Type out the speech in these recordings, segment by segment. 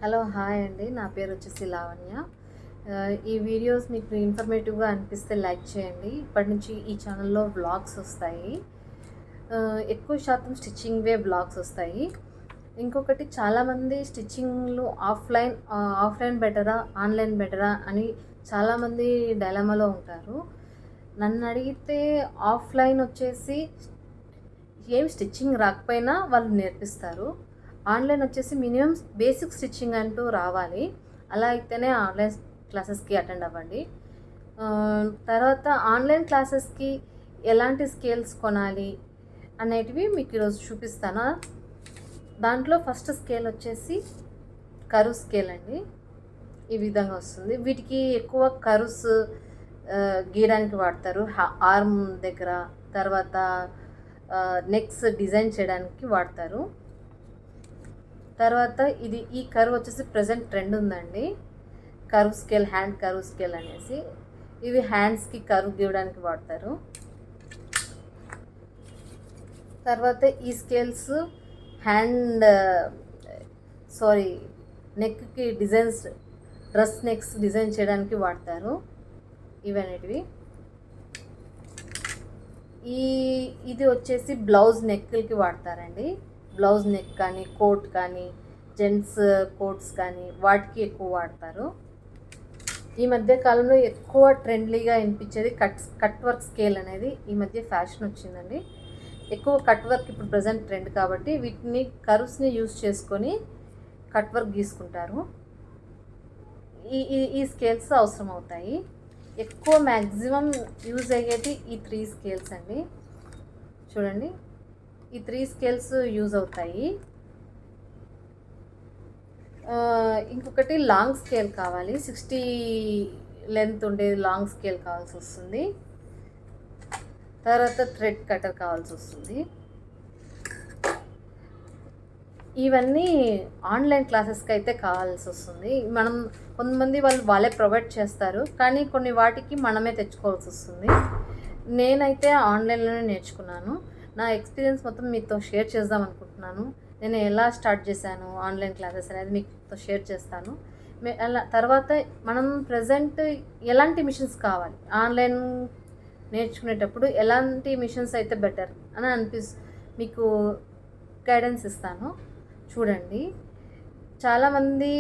Hello hi అండి. నా పేరు వచ్చేసి లావణ్య. ఈ వీడియోస్ మీకు ఇన్ఫర్మేటివ్గా అనిపిస్తే లైక్ చేయండి. ఇప్పటి నుంచి ఈ ఛానల్లో వ్లాగ్స్ వస్తాయి. ఎక్కువ శాతం స్టిచ్చింగ్వే వ్లాగ్స్ వస్తాయి. ఇంకొకటి, చాలామంది స్టిచ్చింగ్లు ఆఫ్లైన్ బెటరా ఆన్లైన్ బెటరా అని చాలామంది డైలమాలో ఉంటారు. నన్ను అడిగితే ఆఫ్లైన్ వచ్చేసి ఏం స్టిచ్చింగ్ రాకపోయినా వాళ్ళు నేర్పిస్తారు. ఆన్లైన్ వచ్చేసి మినిమం బేసిక్ స్టిచ్చింగ్ అంటూ రావాలి. అలా అయితేనే ఆన్లైన్ క్లాసెస్కి అటెండ్ అవ్వండి. తర్వాత ఆన్లైన్ క్లాసెస్కి ఎలాంటి స్కేల్స్ కొనాలి అనేటివి మీకు ఈరోజు చూపిస్తాను. దాంట్లో ఫస్ట్ స్కేల్ వచ్చేసి కరువు స్కేల్ అండి. ఈ విధంగా వస్తుంది. వీటికి ఎక్కువ కరుస్ గీయడానికి వాడతారు. ఆర్మ్ దగ్గర, తర్వాత నెక్స్ డిజైన్ చేయడానికి వాడతారు. తర్వాత ఈ కర్వ్ వచ్చేసి ప్రజెంట్ ట్రెండ్ ఉందండి. Curve scale, hand curve scale అనేసి. ఇవి హ్యాండ్స్కి కర్వ్ గీయడానికి వాడతారు. తర్వాత ఈ స్కేల్స్ నెక్కి డిజైన్స్, డ్రెస్ నెక్స్ డిజైన్ చేయడానికి వాడతారు. ఇవన్నిటివి. ఇది వచ్చేసి బ్లౌజ్ నెక్కి వాడతారండి. బ్లౌజ్ నెక్ కానీ, కోట్ కానీ, జెంట్స్ కోట్స్ కానీ వాటికి ఎక్కువ వాడతారు. ఈ మధ్య కాలంలో ఎక్కువ ట్రెండ్లీగా అనిపించేది కట్ వర్క్ స్కేల్ అనేది ఈ మధ్య ఫ్యాషన్ వచ్చిందండి. ఎక్కువ కట్ వర్క్ ఇప్పుడు ప్రజెంట్ ట్రెండ్ కాబట్టి వీటిని కర్వ్స్ని యూజ్ చేసుకొని కట్ వర్క్ గీసుకుంటారు. ఈ స్కేల్స్ అవసరం అవుతాయి. ఎక్కువ మ్యాక్సిమం యూజ్ అయ్యేది ఈ 3 స్కేల్స్ అండి. చూడండి, ఈ 3 స్కేల్స్ యూజ్ అవుతాయి. ఇంకొకటి లాంగ్ స్కేల్ కావాలి. 60 లెంత్ ఉండేది లాంగ్ స్కేల్ కావాల్సి వస్తుంది. తర్వాత థ్రెడ్ కటర్ కావాల్సి వస్తుంది. ఇవన్నీ ఆన్లైన్ క్లాసెస్కి అయితే కావాల్సి వస్తుంది. కొంతమంది వాళ్ళే ప్రొవైడ్ చేస్తారు, కానీ కొన్ని వాటికి మనమే తెచ్చుకోవాల్సి వస్తుంది. నేనైతే ఆన్లైన్లోనే నేర్చుకున్నాను. నా ఎక్స్పీరియన్స్ మొత్తం మీతో షేర్ చేద్దాం అనుకుంటున్నాను. నేను ఎలా స్టార్ట్ చేశాను ఆన్లైన్ క్లాసెస్ అనేది మీతో షేర్ చేస్తాను. తర్వాత మనం ప్రజెంట్ ఎలాంటి మిషన్స్ కావాలి, ఆన్లైన్ నేర్చుకునేటప్పుడు ఎలాంటి మిషన్స్ అయితే బెటర్ అని మీకు గైడెన్స్ ఇస్తాను. చూడండి, చాలామంది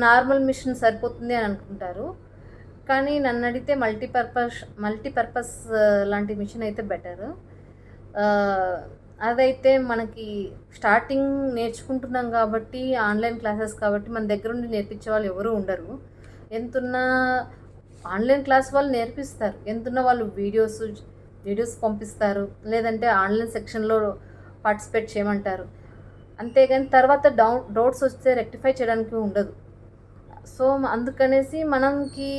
నార్మల్ మిషన్ సరిపోతుంది అని అనుకుంటారు, కానీ నన్ను అడిగితే మల్టీపర్పస్ లాంటి మిషన్ అయితే బెటర్. అదైతే మనకి స్టార్టింగ్ నేర్చుకుంటున్నాం కాబట్టి, ఆన్లైన్ క్లాసెస్ కాబట్టి మన దగ్గర నుండి నేర్పించే వాళ్ళు ఎవరు ఉండరు. ఎంతున్నా ఆన్లైన్ క్లాస్ వాళ్ళు నేర్పిస్తారు, ఎంతున్నా వాళ్ళు వీడియోస్ పంపిస్తారు, లేదంటే ఆన్లైన్ సెక్షన్లో పార్టిసిపేట్ చేయమంటారు. అంతేగాని తర్వాత డౌట్స్ వస్తే రెక్టిఫై చేయడానికి ఉండదు. సో అందుకనేసి మనకి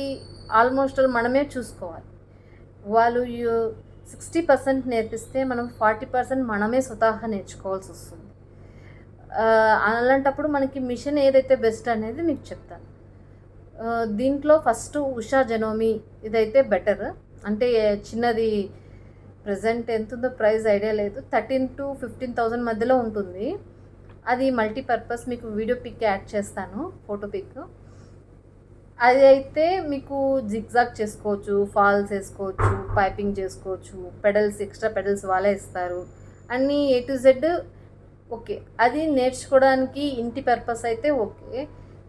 ఆల్మోస్ట్ మనమే చూసుకోవాలి. వాళ్ళు 60% నేర్పిస్తే మనం 40% మనమే స్వతహాగా నేర్చుకోవాల్సి వస్తుంది. అలాంటప్పుడు మనకి మిషన్ ఏదైతే బెస్ట్ అనేది మీకు చెప్తాను. దీంట్లో ఫస్ట్ ఉషా జెనోమి ఇదైతే బెటర్. అంటే చిన్నది ప్రజెంట్ ఎంత ఉందో ప్రైస్ ఐడియా లేదు, 13,000 to 15,000 మధ్యలో ఉంటుంది. అది మల్టీపర్పస్. మీకు వీడియో పిక్ యాడ్ చేస్తాను, ఫోటో పిక్. అది అయితే మీకు జిగ్జాగ్ చేసుకోవచ్చు, ఫాల్స్ వేసుకోవచ్చు, పైపింగ్ చేసుకోవచ్చు, ఎక్స్ట్రా పెడల్స్ వాళ్ళే ఇస్తారు. అన్నీ A to Z ఓకే. అది నేర్చుకోవడానికి ఇంటి పర్పస్ అయితే ఓకే.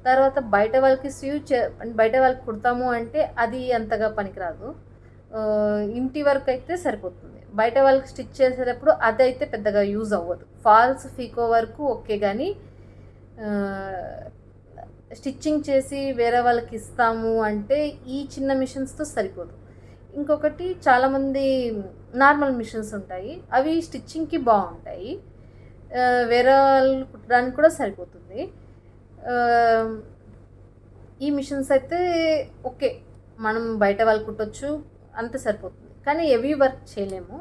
తర్వాత బయట వాళ్ళకి కుడతాము అంటే అది అంతగా పనికిరాదు. ఇంటి వరకు అయితే సరిపోతుంది. బయట వాళ్ళకి స్టిచ్ చేసేటప్పుడు అదైతే పెద్దగా యూజ్ అవ్వదు. ఫాల్స్ పీకో వరకు ఓకే, కానీ స్టిచ్చింగ్ చేసి వేరే వాళ్ళకి ఇస్తాము అంటే ఈ చిన్న మిషన్స్తో సరిపోదు. ఇంకొకటి, చాలామంది నార్మల్ మిషన్స్ ఉంటాయి, అవి స్టిచ్చింగ్కి బాగుంటాయి, వేరే వాళ్ళు కుట్టడానికి కూడా సరిపోతుంది. ఈ మిషన్స్ అయితే ఓకే, మనం బయట వాళ్ళు కుట్టొచ్చు, అంతే సరిపోతుంది, కానీ హెవీ వర్క్ చేయలేము.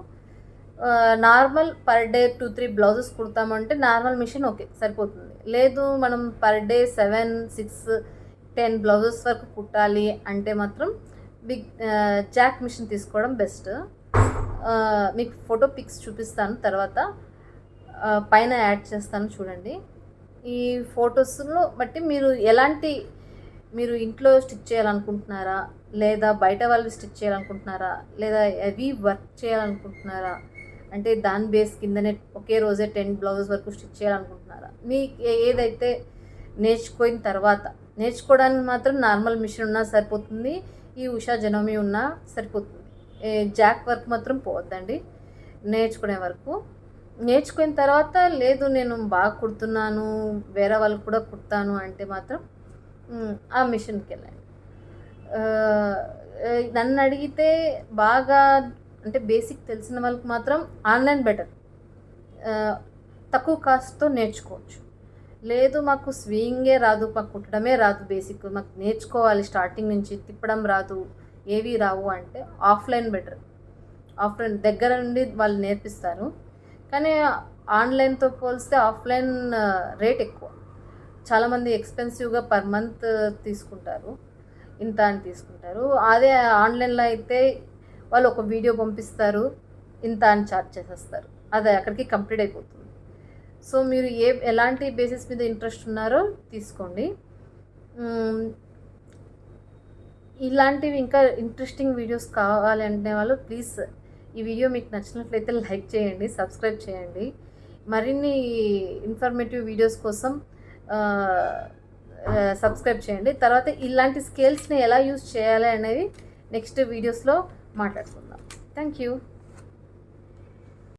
నార్మల్ పర్ డే 2-3 బ్లౌజెస్ కుడతామంటే నార్మల్ మిషన్ ఓకే సరిపోతుంది. లేదు మనం పర్ డే 7-6-10 బ్లౌజెస్ వరకు కుట్టాలి అంటే మాత్రం జాక్ మిషన్ తీసుకోవడం బెస్ట్. మీకు ఫోటో పిక్స్ చూపిస్తాను, తర్వాత పైన యాడ్ చేస్తాను చూడండి. ఈ ఫొటోస్‌లో బట్టి మీరు ఇంట్లో స్టిచ్ చేయాలనుకుంటున్నారా? లేదా బయట వాళ్ళు స్టిచ్ చేయాలనుకుంటున్నారా? లేదా హెవీ వర్క్ చేయాలనుకుంటున్నారా? అంటే దాని బేస్ కిందనే ఒకే రోజే 10 బ్లౌజ్ వరకు స్టిచ్ చేయాలనుకుంటున్నారా? మీకు ఏదైతే నేర్చుకోయిన తర్వాత నేర్చుకోవడానికి మాత్రం నార్మల్ మిషన్ ఉన్నా సరిపోతుంది. ఈ ఉషా జెనోమీ ఉన్నా సరిపోతుంది. జాక్ వర్క్ మాత్రం పోవద్దండి నేర్చుకునే వరకు. నేర్చుకున్న తర్వాత లేదు నేను బాగా కుడుతున్నాను, వేరే వాళ్ళకి కూడా కుడతాను అంటే మాత్రం ఆ మిషన్‌కెళ్ళండి. నన్ను అడిగితే బాగా అంటే బేసిక్ తెలిసిన వాళ్ళకి మాత్రం ఆన్‌లైన్ బెటర్. తక్కువ కాస్ట్‌తో నేర్చుకోవచ్చు. లేదు మాకు స్వింగే రాదు, మాకు కుట్టడమే రాదు, బేసిక్ మాకు నేర్చుకోవాలి స్టార్టింగ్ నుంచి, తిప్పడం రాదు, ఏవి రావు అంటే ఆఫ్లైన్ బెటర్. ఆఫ్లైన్ దగ్గర నుండి వాళ్ళు నేర్పిస్తారు. కానీ ఆన్లైన్తో పోలిస్తే ఆఫ్లైన్ రేట్ ఎక్కువ. చాలామంది ఎక్స్పెన్సివ్గా పర్ మంత్ తీసుకుంటారు, ఇంత అని తీసుకుంటారు. అదే ఆన్లైన్లో అయితే వాళ్ళు ఒక వీడియో పంపిస్తారు, ఇంత అని ఛార్జ్ చేసేస్తారు, అది అక్కడికి కంప్లీట్ అయిపోతుంది. సో మీరు ఎలాంటి బేసిస్ మీద ఇంట్రెస్ట్ ఉన్నారో తీసుకోండి. ఇలాంటివి ఇంకా ఇంట్రెస్టింగ్ వీడియోస్ కావాలంటే వాళ్ళు ప్లీజ్ ఈ వీడియో మీకు నచ్చినట్లయితే లైక్ చేయండి, సబ్స్క్రైబ్ చేయండి. మరిన్ని ఇన్ఫర్మేటివ్ వీడియోస్ కోసం సబ్స్క్రైబ్ చేయండి. తర్వాత ఇలాంటి స్కేల్స్ని ఎలా యూజ్ చేయాలి అనేవి నెక్స్ట్ వీడియోస్లో మాట్లాడుకుందాం. Thank you.